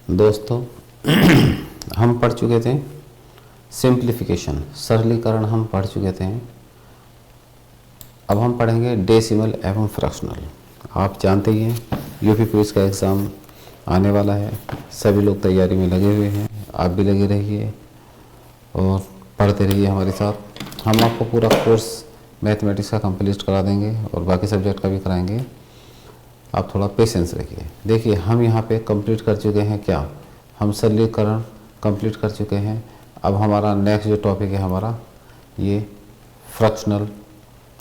दोस्तों हम पढ़ चुके थे सिंप्लीफिकेशन, सरलीकरण हम पढ़ चुके थे। अब हम पढ़ेंगे डेसिमल एवं फ्रैक्शनल। आप जानते ही हैं यूपी पुलिस का एग्ज़ाम आने वाला है, सभी लोग तैयारी में लगे हुए हैं। आप भी लगे रहिए और पढ़ते रहिए हमारे साथ। हम आपको पूरा कोर्स मैथमेटिक्स का कंप्लीट करा देंगे और बाकी सब्जेक्ट का भी कराएंगे। आप थोड़ा पेशेंस रखिए। देखिए हम यहाँ पे कंप्लीट कर चुके हैं, क्या हम सरलीकरण कंप्लीट कर चुके हैं। अब हमारा नेक्स्ट जो टॉपिक है हमारा ये फ्रैक्शनल,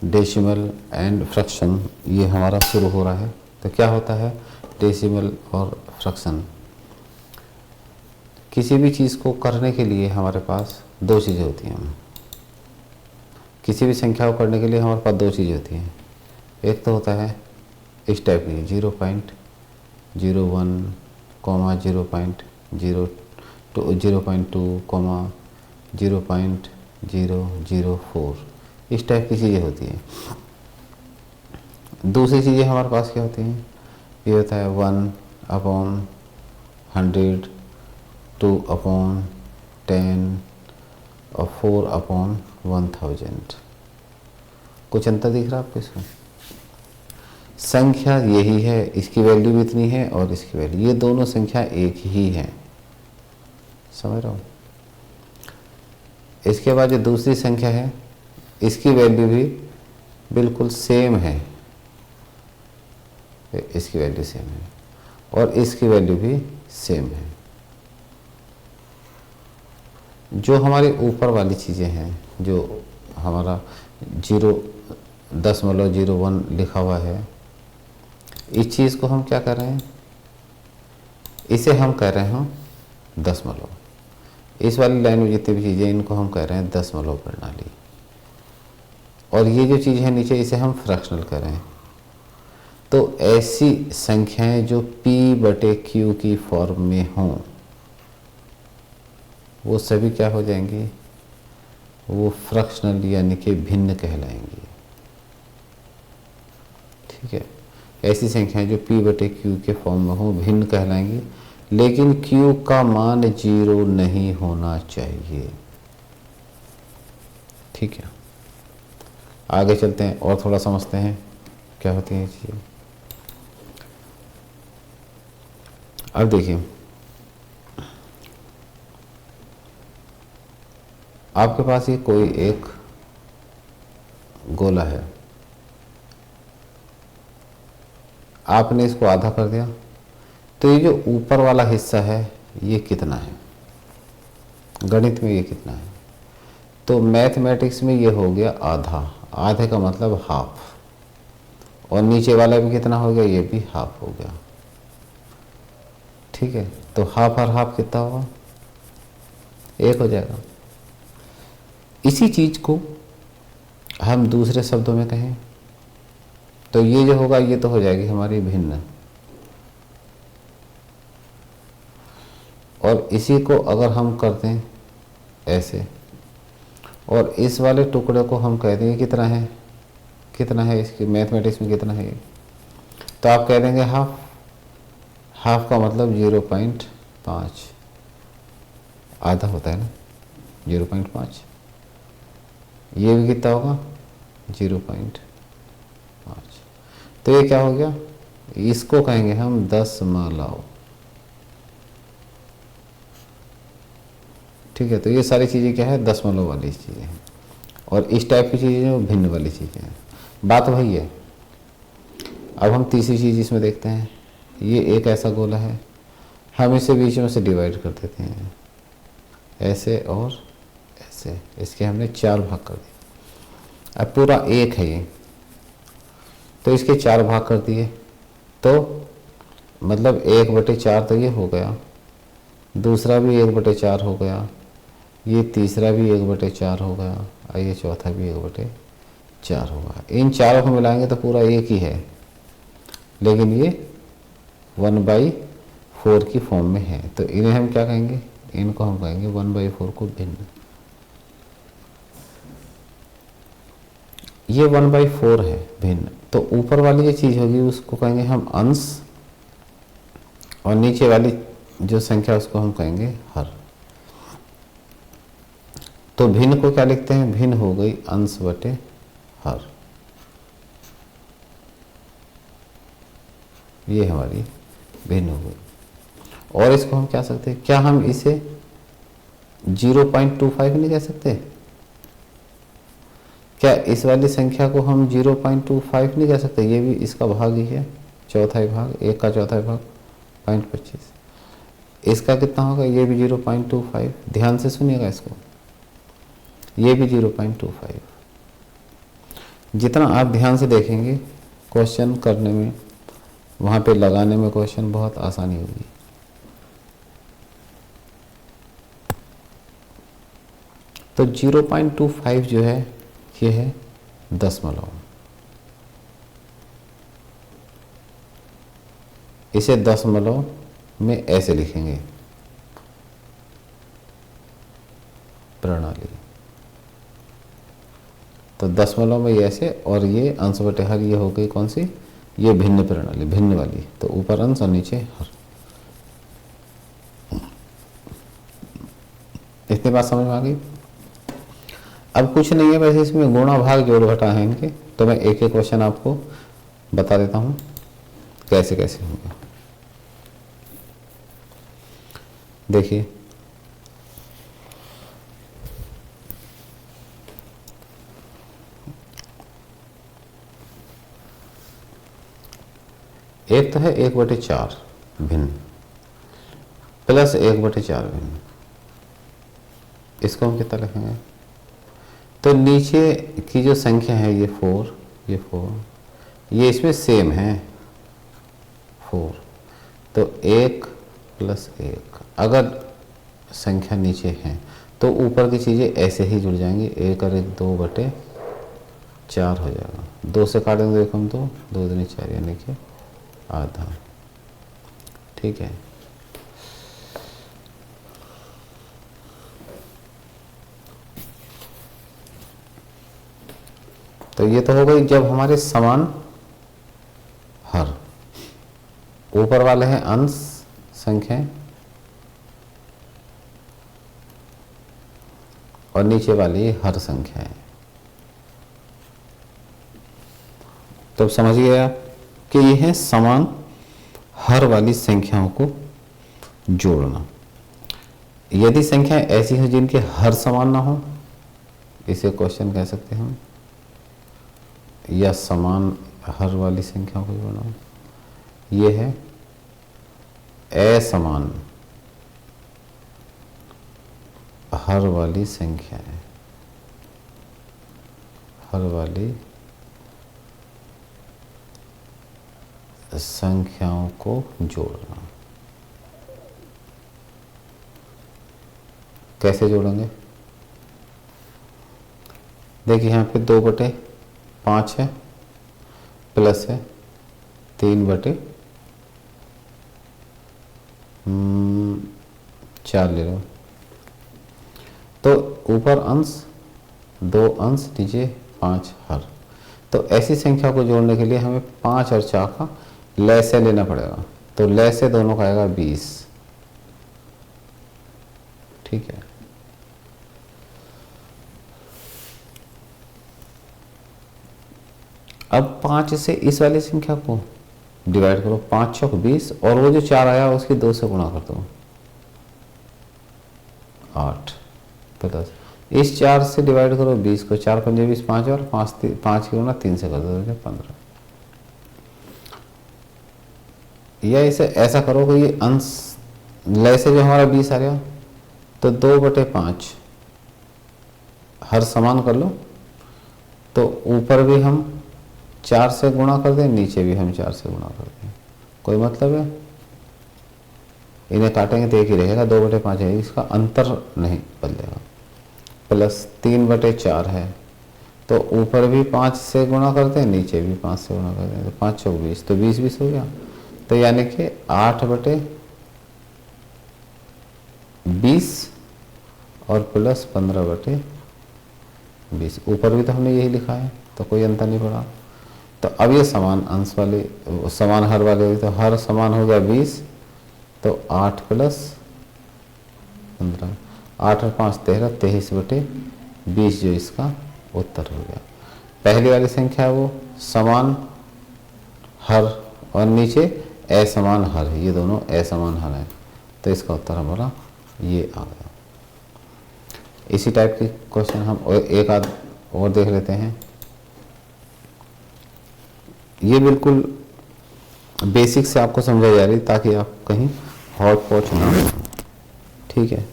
डेसिमल एंड फ्रैक्शन, ये हमारा शुरू हो रहा है। तो क्या होता है डेसिमल और फ्रैक्शन? किसी भी चीज़ को करने के लिए हमारे पास दो चीज़ें होती हैं। किसी भी संख्या को करने के लिए हमारे पास दो चीज़ें होती हैं। एक तो होता है इस टाइप की 0.01, 0.02, 0.004, इस टाइप की चीज़ें होती हैं। दूसरी चीज़ें हमारे पास क्या होती हैं? ये होता है 1/100, 2/10 और 4/1000। कुछ अंतर दिख रहा है आपको इसमें? संख्या यही है, इसकी वैल्यू भी इतनी है और इसकी वैल्यू, ये दोनों संख्या एक ही है, समझ रहे हो? इसके बाद जो दूसरी संख्या है इसकी वैल्यू भी बिल्कुल सेम है, इसकी वैल्यू सेम है और इसकी वैल्यू भी सेम है। जो हमारी ऊपर वाली चीज़ें हैं, जो हमारा 0.01 लिखा हुआ है, इस चीज़ को हम क्या कर रहे हैं? इसे हम कह रहे हैं दशमलव। इस वाली लाइन में जितनी भी चीज़ें इनको हम कह रहे हैं दशमलव प्रणाली। और ये जो चीज़ है नीचे, इसे हम फ्रैक्शनल कर रहे हैं। तो ऐसी संख्याएं जो P/Q की फॉर्म में हों वो सभी क्या हो जाएंगी? वो फ्रैक्शनल यानी कि भिन्न कहलाएंगी। ठीक है, ऐसी संख्याएं जो P/Q के फॉर्म में हो भिन्न कहलाएंगी, लेकिन Q का मान 0 नहीं होना चाहिए। ठीक है, आगे चलते हैं और थोड़ा समझते हैं क्या होती है ये चीज़ें। अब देखिए, आपके पास ये कोई एक गोला है, आपने इसको आधा कर दिया, तो ये जो ऊपर वाला हिस्सा है ये कितना है? गणित में ये कितना है? तो मैथमेटिक्स में ये हो गया आधा। आधे का मतलब हाफ, और नीचे वाला भी कितना हो गया? ये भी हाफ हो गया। ठीक है, तो हाफ और हाफ कितना होगा? 1 हो जाएगा। इसी चीज को हम दूसरे शब्दों में कहें तो ये जो होगा ये तो हो जाएगी हमारी भिन्न, और इसी को अगर हम करते हैं ऐसे और इस वाले टुकड़े को हम कह देंगे कितना है? कितना है इसकी मैथमेटिक्स में कितना है ये? तो आप कह देंगे हाफ। हाफ का मतलब 0.5, आधा होता है ना 0.5। ये भी कितना होगा? 0.5। तो ये क्या हो गया? इसको कहेंगे हम दशमलव। ठीक है, तो ये सारी चीज़ें क्या है? दशमलव वाली चीज़ें हैं, और इस टाइप की चीज़ें वो भिन्न वाली चीज़ें हैं। बात वही है। अब हम तीसरी चीज़ इसमें देखते हैं। ये एक ऐसा गोला है, हम इसे बीच में से डिवाइड कर देते हैं ऐसे और ऐसे, इसके हमने 4 भाग कर दिए। अब पूरा एक है ये, तो इसके 4 भाग कर दिए, तो मतलब 1/4 तो ये हो गया, दूसरा भी 1/4 हो गया, ये तीसरा भी 1/4 हो गया और ये चौथा भी 1/4 होगा। इन चारों को मिलाएंगे तो पूरा एक ही है, लेकिन ये 1/4 की फॉर्म में है। तो इन्हें हम क्या कहेंगे? इनको हम कहेंगे 1/4 को भिन्न। ये 1/4 है भिन्न, तो ऊपर वाली जो चीज़ होगी उसको कहेंगे हम अंश, और नीचे वाली जो संख्या उसको हम कहेंगे हर। तो भिन्न को क्या लिखते हैं, भिन्न हो गई अंश बटे हर, ये हमारी भिन्न हो गई। और इसको हम क्या सकते हैं, क्या हम इसे 0.25 नहीं कह सकते, क्या इस वाली संख्या को हम 0.25 नहीं कह सकते, ये भी इसका भाग ही है, चौथाई भाग, एक का चौथाई भाग 0.25, इसका कितना होगा, ये भी 0.25, ध्यान से सुनिएगा इसको, ये भी 0.25। जितना आप ध्यान से देखेंगे क्वेश्चन करने में, वहाँ पे लगाने में क्वेश्चन बहुत आसानी होगी। तो 0.25 जो है ये है दशमलव, इसे दशमलव में ऐसे लिखेंगे प्रणाली, तो दशमलव में ये ऐसे, और ये अंश बटे हर, ये हो गई कौन सी, ये भिन्न प्रणाली, भिन्न वाली, तो ऊपर अंश और नीचे हर। इतनी बात समझ में आ गई। अब कुछ नहीं है वैसे, इसमें गुणा भाग जोड़ घटा है इनके, तो मैं एक एक क्वेश्चन आपको बता देता हूँ कैसे कैसे होगा। देखिए एक तो है 1/4 भिन्न प्लस 1/4 भिन्न, इसको हम कितना लिखेंगे, तो नीचे की जो संख्या है ये 4, ये इसमें सेम है 4, तो 1 + 1, अगर संख्या नीचे है तो ऊपर की चीज़ें ऐसे ही जुड़ जाएंगी, 1 और 1 2/4 हो जाएगा, 2 से काटेंगे 1 हम 2, 2 दूनी 4, यानी कि आधा, ठीक है। तो ये तो हो गई जब हमारे समान हर, ऊपर वाले हैं अंश संख्या और नीचे वाली हर संख्या है। तो समझिए आप कि ये है समान हर वाली संख्याओं को जोड़ना। यदि संख्याएं ऐसी हो जिनके हर समान ना हो, इसे क्वेश्चन कह सकते हैं हम, या समान हर वाली संख्याओं को जोड़ना, ये है असमान हर वाली संख्या है, हर वाली संख्याओं को जोड़ना। कैसे जोड़ेंगे, देखिए यहाँ पे 2/5 है, प्लस है 3/4 ले लो, तो ऊपर अंश 2 अंश, नीचे 5 हर। तो ऐसी संख्या को जोड़ने के लिए हमें 5 और 4 का लैसे लेना पड़ेगा, तो लैसे दोनों का आएगा 20, ठीक है। अब 5 से इस वाली संख्या को डिवाइड करो, 5 चौक 20, और वो जो 4 आया उसकी 2 से गुणा कर दो, 8 प्लस इस 4 से डिवाइड करो 20 को, 4 पंजे 20, 5 और 5 की गुणा 3 से कर दो, 15। या इसे ऐसा करो कि ये अंश लैसे जो हमारा 20 आ गया, तो 2/5 हर समान कर लो, तो ऊपर भी हम 4 से गुणा कर दें, नीचे भी हम 4 से गुणा कर दें, कोई मतलब है, इन्हें काटेंगे तो एक ही रहेगा, 2/5 है, इसका अंतर नहीं बदलेगा। प्लस 3/4 है, तो ऊपर भी 5 से गुणा करते हैं, नीचे भी 5 से गुणा करते हैं, तो 5 चौक 20, तो 20 हो गया, तो यानी कि 8/20 और प्लस 15/20, ऊपर भी तो हमने यही लिखा है, तो कोई अंतर नहीं पड़ा। तो अब ये समान अंश वाले, समान हर वाले, तो हर समान हो गया 20 तो 8 प्लस 15, 8 और 5 13, 23/20 जो इसका उत्तर हो गया। पहली वाली संख्या है वो समान हर और नीचे असमान हर, ये दोनों असमान हर हैं, तो इसका उत्तर हमारा ये आ गया। इसी टाइप के क्वेश्चन हम एक आध और देख लेते हैं। ये बिल्कुल बेसिक से आपको समझाई जा रही ताकि आप कहीं हॉट पॉच ना हो, ठीक है।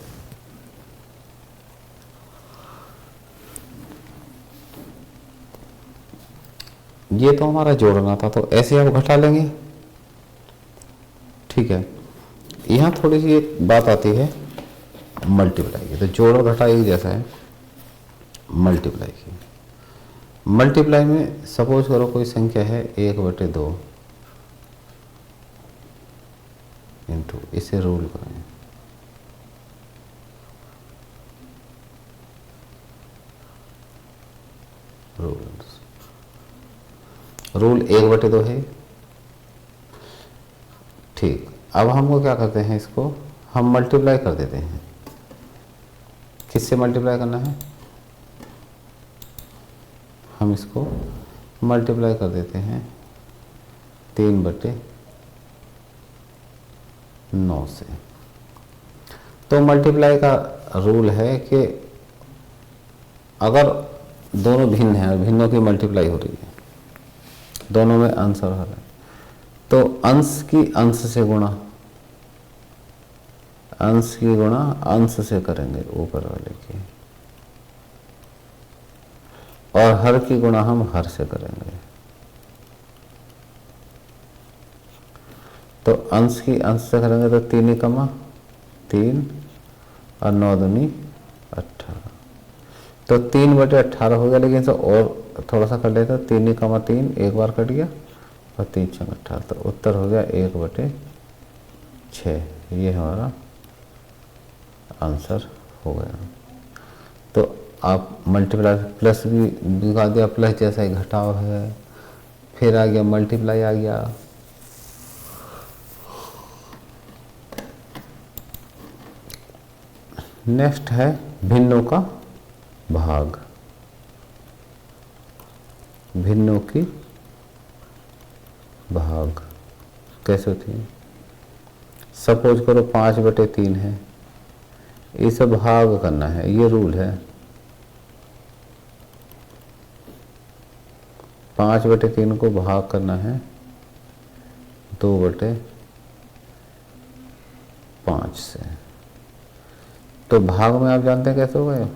ये तो हमारा जोड़ना था, तो ऐसे आप घटा लेंगे, ठीक है। यहाँ थोड़ी सी एक बात आती है मल्टीप्लाई की, तो जोड़ और घटा एक जैसा है। मल्टीप्लाई की, मल्टीप्लाई में सपोज करो कोई संख्या है 1/2 इंटू, इसे रूल करें, रूल 1/2 है, ठीक। अब हमको क्या करते हैं, इसको हम मल्टीप्लाई कर देते हैं। किससे मल्टीप्लाई करना है, हम इसको मल्टीप्लाई कर देते हैं 3/9 से। तो मल्टीप्लाई का रूल है कि अगर दोनों भिन्न हैं, भिन्नों की मल्टीप्लाई हो रही है, दोनों में अंश और हर है, तो अंश की अंश से गुणा, अंश की गुणा अंश से करेंगे ऊपर वाले की, और हर की गुणा हम हर से करेंगे। तो अंश की अंश से करेंगे तो 3 कमा 3 और 9 दूनी 18, तो 3/18 हो गया। लेकिन इसे और थोड़ा सा कर लेते, 3 कमा 3 एक बार कट गया और 3 × 18, तो उत्तर हो गया 1/6। ये हमारा आंसर हो गया। तो आप मल्टीप्लाई प्लस भी दिखा दिया, प्लस जैसा ही घटाव है, फिर आ गया मल्टीप्लाई आ गया। नेक्स्ट है भिन्नों का भाग, भिन्नों की भाग कैसे होती है। सपोज करो 5/3 है, इसे भाग करना है, ये रूल है। 5/3 को भाग करना है 2/5 से। तो भाग में आप जानते हैं कैसे होगा,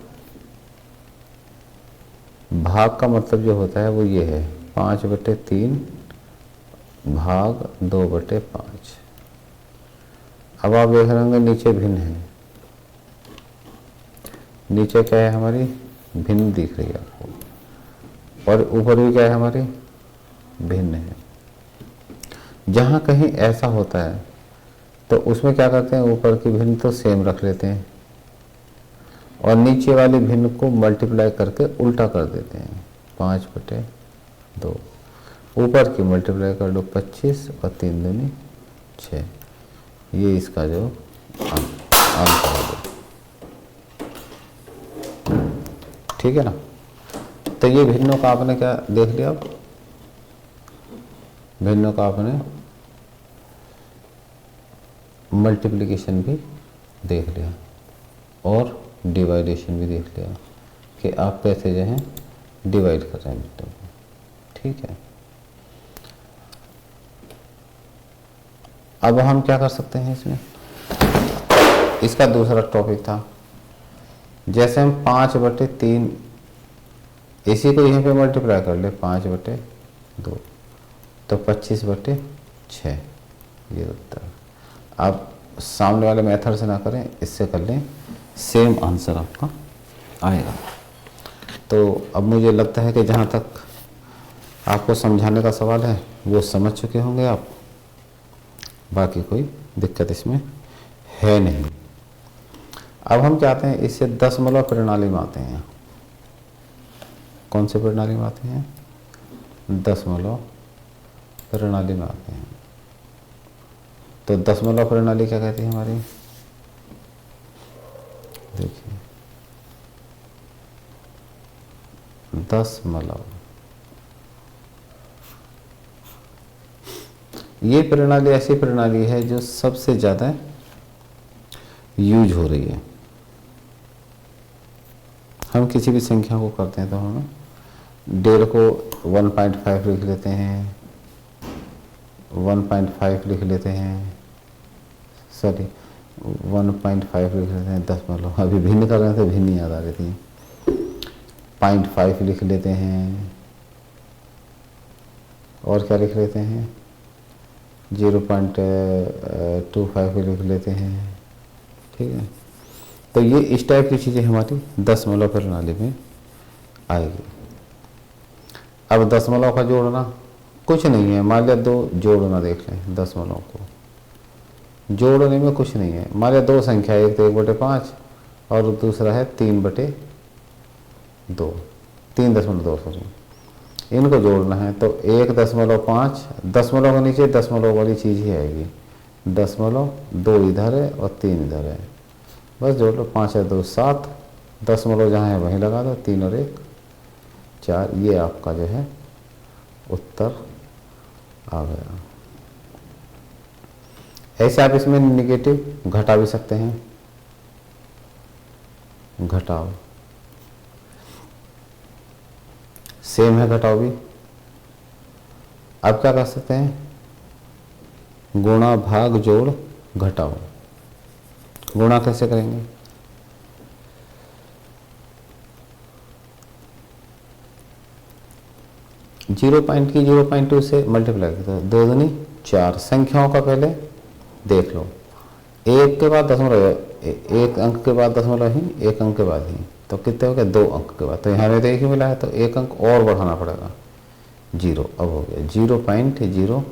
भाग का मतलब जो होता है वो ये है 5/3 भाग 2/5। अब आप देख रहे होंगे नीचे भिन्न है, नीचे क्या है हमारी भिन्न दिख रही है आपको, और ऊपर भी क्या है हमारी भिन्न है। जहाँ कहीं ऐसा होता है तो उसमें क्या करते हैं, ऊपर की भिन्न तो सेम रख लेते हैं और नीचे वाली भिन्न को मल्टीप्लाई करके उल्टा कर देते हैं। 5/2 ऊपर की मल्टीप्लाई कर लो 25 और 3 दूनी 6, ये इसका जो आंसर है, ठीक है ना। तो ये भिन्नों का आपने क्या देख लिया, अब भिन्नों का आपने मल्टीप्लिकेशन भी देख लिया और डिवाइडेशन भी देख लिया कि आप कैसे जो है डिवाइड कर रहे हैं भिन्नों को, ठीक है। अब हम क्या कर सकते हैं इसमें, इसका दूसरा टॉपिक था, जैसे हम 5/3 इसी को यहाँ पे मल्टीप्लाई कर ले 5/2 तो 25/6, ये उत्तर। आप सामने वाले मेथड से ना करें, इससे कर लें, सेम आंसर आपका आएगा। तो अब मुझे लगता है कि जहाँ तक आपको समझाने का सवाल है वो समझ चुके होंगे आप, बाकी कोई दिक्कत इसमें है नहीं। अब हम चाहते हैं इससे दशमलव प्रणाली में आते हैं। कौन से प्रणाली में आते हैं, दशमलव प्रणाली में आते हैं। तो दशमलव प्रणाली क्या कहती है हमारी, देखिए दशमलव, ये प्रणाली ऐसी प्रणाली है जो सबसे ज़्यादा यूज हो रही है। हम किसी भी संख्या को करते हैं तो हम 1.5 को 1.5 लिख लेते हैं, 1.5 लिख लेते हैं, सॉरी 1.5 लिख लेते हैं, दशमलव, अभी भिन्न कर रहे थे, भिन्न याद आ रही थी, 0.5 लिख लेते हैं, और क्या लिख लेते हैं, 0.25 लिख लेते हैं, ठीक है। तो ये इस टाइप की चीज़ें हमारी दशमलव प्रणाली में आएगी। अब दशमलव का जोड़ना कुछ नहीं है, मान लिया 2 जोड़ना देख लें, दशमलव को जोड़ने में कुछ नहीं है। मान लिया 2 संख्या, एक तो 1/5 और दूसरा है 3/2, 3.2 सॉरी, इनको जोड़ना है तो 1.5, दशमलव के नीचे दशमलव वाली चीज़ ही आएगी, दशमलव, 2 इधर है और 3 इधर है, बस जोड़ लो, 5 और 2 7, दशमलव जहाँ है वहीं लगा दो, 3 और 1 4, ये आपका जो है उत्तर आ गया। ऐसे आप इसमें निगेटिव घटा भी सकते हैं, घटाओ सेम है, घटाओ भी। अब क्या कर सकते हैं, गुणा भाग जोड़ घटाओ। गुणा कैसे करेंगे, जीरो पॉइंट की 0.2 से मल्टीप्लाई करते, 2 दूनी 4, संख्याओं का पहले देख लो, एक के बाद दशमलव, एक अंक के बाद दशमलव ही, एक अंक के बाद ही, तो कितने हो गए, 2 अंक के बाद, तो यहाँ में तो एक ही मिला है, तो एक अंक और बढ़ाना पड़ेगा, 0, अब हो गया 0.04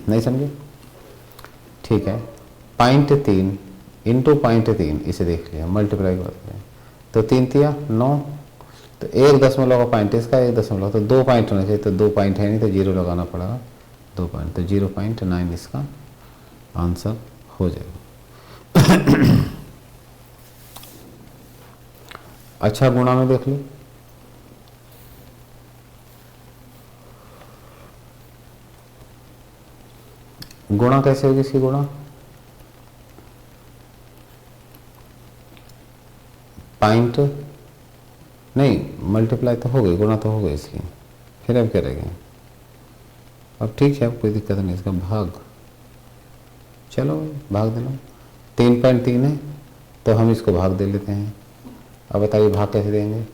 नहीं समझे, ठीक है। 0.3 इंटू 0.3, इसे देख लिया, मल्टीप्लाई कर दिया, तो 3 तिया 9, तो 1 दशमलव का पॉइंट इसका, 1 दशमलव, तो 2 पॉइंट होना चाहिए, तो 2 पॉइंट है नहीं, तो 0 लगाना पड़ेगा, 2 पॉइंट, तो 0.9 इसका आंसर हो जाएगा। अच्छा, गुणा में देख लो, गुणा कैसे होगी इसकी, गुणा पॉइंट नहीं, मल्टीप्लाई तो हो गई, गुणा तो हो गई इसकी, फिर अब क्या रहेगा, अब ठीक है, अब कोई दिक्कत नहीं, इसका भाग, चलो भाग दे लो, 3.3 है तो हम इसको भाग दे लेते हैं। अब बताइए भाग कैसे देंगे,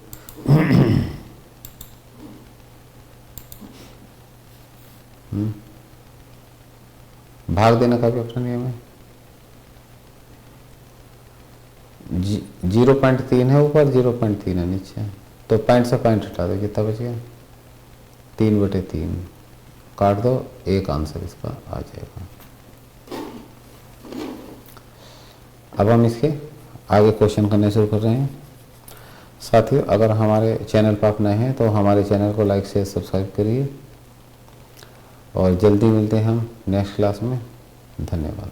भाग देने का भी अपना नियम है, 0.3 है ऊपर, 0.3 है नीचे, तो पॉइंट से पॉइंट हटा दो, कितना बच गया, 3/3 काट दो, एक आंसर इसका आ जाएगा। अब हम इसके आगे क्वेश्चन करने शुरू कर रहे हैं। साथियों, अगर हमारे चैनल पर आप नए हैं तो हमारे चैनल को लाइक शेयर सब्सक्राइब करिए, और जल्दी मिलते हैं हम नेक्स्ट क्लास में। धन्यवाद।